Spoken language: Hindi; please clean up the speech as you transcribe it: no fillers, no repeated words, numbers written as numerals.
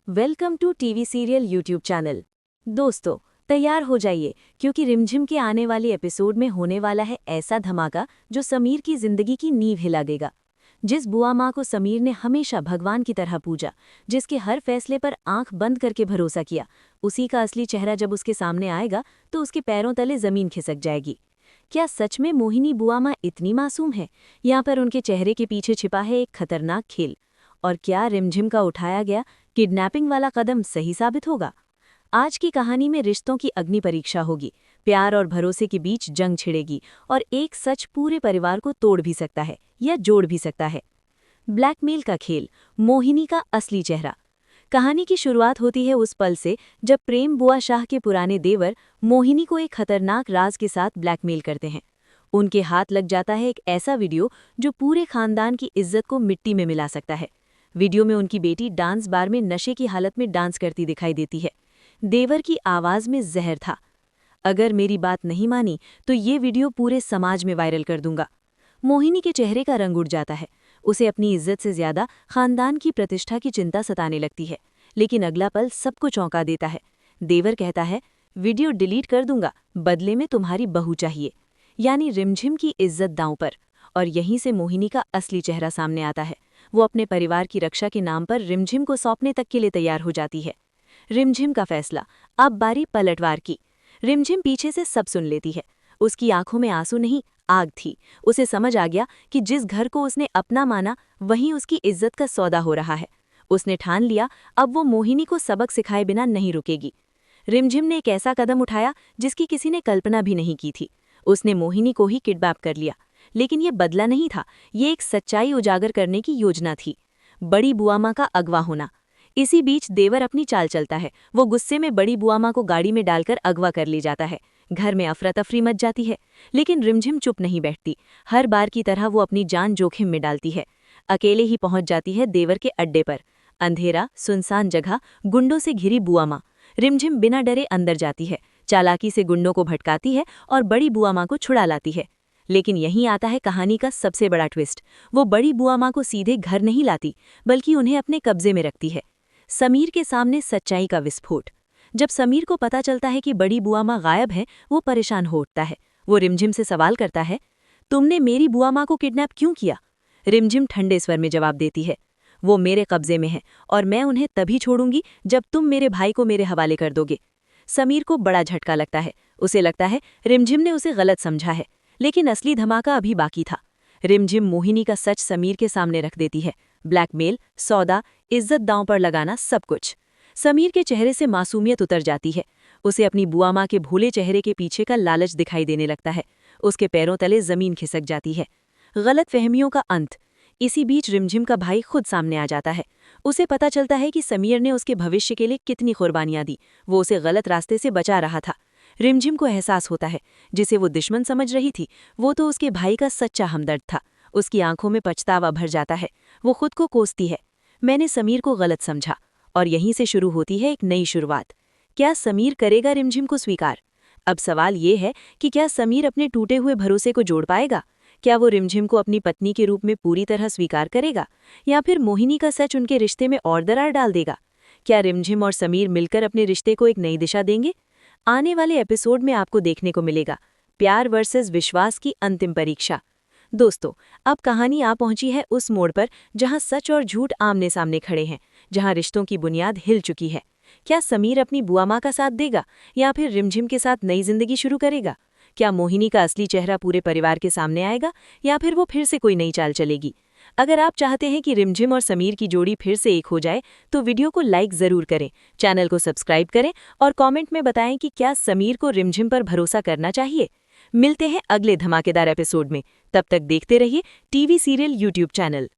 Welcome to TV serial YouTube channel. दोस्तों, तैयार हो जाइए क्योंकि रिमझिम के आने वाले एपिसोड में होने वाला है ऐसा धमाका जो समीर की जिंदगी की नींव हिला देगा। जिस बुआ माँ को समीर ने हमेशा भगवान की तरह पूजा, जिसके हर फैसले पर आंख बंद करके भरोसा किया, उसी का असली चेहरा जब उसके सामने आएगा तो उसके पैरों तले जमीन खिसक जाएगी। क्या सच में मोहिनी बुआ माँ इतनी मासूम है या पर उनके चेहरे के पीछे छिपा है एक खतरनाक खेल? और क्या रिमझिम का उठाया गया किडनैपिंग वाला कदम सही साबित होगा? आज की कहानी में रिश्तों की अग्नि परीक्षा होगी, प्यार और भरोसे के बीच जंग छिड़ेगी और एक सच पूरे परिवार को तोड़ भी सकता है या जोड़ भी सकता है। ब्लैकमेल का खेल, मोहिनी का असली चेहरा। कहानी की शुरुआत होती है उस पल से जब प्रेम बुआ शाह के पुराने देवर मोहिनी को एक खतरनाक राज के साथ ब्लैकमेल करते हैं। उनके हाथ लग जाता है एक ऐसा वीडियो जो पूरे खानदान की इज्जत को मिट्टी में मिला सकता है। वीडियो में उनकी बेटी डांस बार में नशे की हालत में डांस करती दिखाई देती है। देवर की आवाज में जहर था, अगर मेरी बात नहीं मानी तो ये वीडियो पूरे समाज में वायरल कर दूंगा। मोहिनी के चेहरे का रंग उड़ जाता है। उसे अपनी इज्जत से ज्यादा खानदान की प्रतिष्ठा की चिंता सताने लगती है। लेकिन अगला पल सबको चौंका देता है। देवर कहता है, वीडियो डिलीट कर दूंगा, बदले में तुम्हारी बहू चाहिए। यानी रिमझिम की इज्जत दांव पर। और यहीं से मोहिनी का असली चेहरा सामने आता है। वो अपने परिवार की रक्षा के नाम पर रिमझिम को सौंपने तक के लिए तैयार हो जाती है। रिमझिम का फैसला, अब बारी पलटवार की। रिमझिम पीछे से सब सुन लेती है। उसकी आंखों में आंसू नहीं, आग थी। उसे समझ आ गया कि जिस घर को उसने अपना माना वहीं उसकी इज्जत का सौदा हो रहा है। उसने ठान लिया, अब वो मोहिनी को सबक सिखाए बिना नहीं रुकेगी। रिमझिम ने एक ऐसा कदम उठाया जिसकी किसी ने कल्पना भी नहीं की थी। उसने मोहिनी को ही किडनैप कर लिया। लेकिन ये बदला नहीं था, ये एक सच्चाई उजागर करने की योजना थी। बड़ी बुआ माँ का अगवा होना। इसी बीच देवर अपनी चाल चलता है। वो गुस्से में बड़ी बुआ माँ को गाड़ी में डालकर अगवा कर ले जाता है। घर में अफरा तफरी मच जाती है। लेकिन रिमझिम चुप नहीं बैठती। हर बार की तरह वो अपनी जान जोखिम में डालती है। अकेले ही पहुंच जाती है देवर के अड्डे पर। अंधेरा, सुनसान जगह, गुंडों से घिरी बुआ माँ। रिमझिम बिना डरे अंदर जाती है, चालाकी से गुंडों को भटकाती है और बड़ी बुआ माँ को छुड़ा लाती है। लेकिन यहीं आता है कहानी का सबसे बड़ा ट्विस्ट। वो बड़ी बुआ माँ को सीधे घर नहीं लाती, बल्कि उन्हें अपने कब्जे में रखती है। समीर के सामने सच्चाई का विस्फोट। जब समीर को पता चलता है कि बड़ी बुआ माँ गायब है, वो परेशान हो उठता है। वो रिमझिम से सवाल करता है, तुमने मेरी बुआ माँ को किडनैप क्यों किया? रिमझिम ठंडे स्वर में जवाब देती है, वो मेरे कब्जे में है और मैं उन्हें तभी छोड़ूंगी जब तुम मेरे भाई को मेरे हवाले कर दोगे। समीर को बड़ा झटका लगता है। उसे लगता है रिमझिम ने उसे गलत समझा है। लेकिन असली धमाका अभी बाकी था। रिमझिम मोहिनी का सच समीर के सामने रख देती है। ब्लैकमेल, सौदा, इज्जत दांव पर लगाना, सब कुछ। समीर के चेहरे से मासूमियत उतर जाती है। उसे अपनी बुआ माँ के भोले चेहरे के पीछे का लालच दिखाई देने लगता है। उसके पैरों तले जमीन खिसक जाती है। गलत फहमियों का अंत। इसी बीच रिमझिम का भाई खुद सामने आ जाता है। उसे पता चलता है कि समीर ने उसके भविष्य के लिए कितनी कुर्बानियां दी। वो उसे गलत रास्ते से बचा रहा था। रिमझिम को एहसास होता है, जिसे वो दुश्मन समझ रही थी, वो तो उसके भाई का सच्चा हमदर्द था। उसकी आंखों में पछतावा भर जाता है। वो खुद को कोसती है, मैंने समीर को गलत समझा। और यहीं से शुरू होती है एक नई शुरुआत। क्या समीर करेगा रिमझिम को स्वीकार? अब सवाल ये है कि क्या समीर अपने टूटे हुए भरोसे को जोड़ पाएगा? क्या वो रिमझिम को अपनी पत्नी के रूप में पूरी तरह स्वीकार करेगा, या फिर मोहिनी का सच उनके रिश्ते में और दरार डाल देगा? क्या रिमझिम और समीर मिलकर अपने रिश्ते को एक नई दिशा देंगे? आने वाले एपिसोड में आपको देखने को मिलेगा प्यार वर्सेस विश्वास की अंतिम परीक्षा। दोस्तों, अब कहानी आ पहुंची है उस मोड़ पर जहां सच और झूठ आमने सामने खड़े हैं, जहां रिश्तों की बुनियाद हिल चुकी है। क्या समीर अपनी बुआ माँ का साथ देगा या फिर रिमझिम के साथ नई जिंदगी शुरू करेगा? क्या मोहिनी का असली चेहरा पूरे परिवार के सामने आएगा या फिर वो फिर से कोई नई चाल चलेगी? अगर आप चाहते हैं कि रिमझिम और समीर की जोड़ी फिर से एक हो जाए तो वीडियो को लाइक जरूर करें, चैनल को सब्सक्राइब करें और कमेंट में बताएं कि क्या समीर को रिमझिम पर भरोसा करना चाहिए। मिलते हैं अगले धमाकेदार एपिसोड में। तब तक देखते रहिए टीवी सीरियल यूट्यूब चैनल।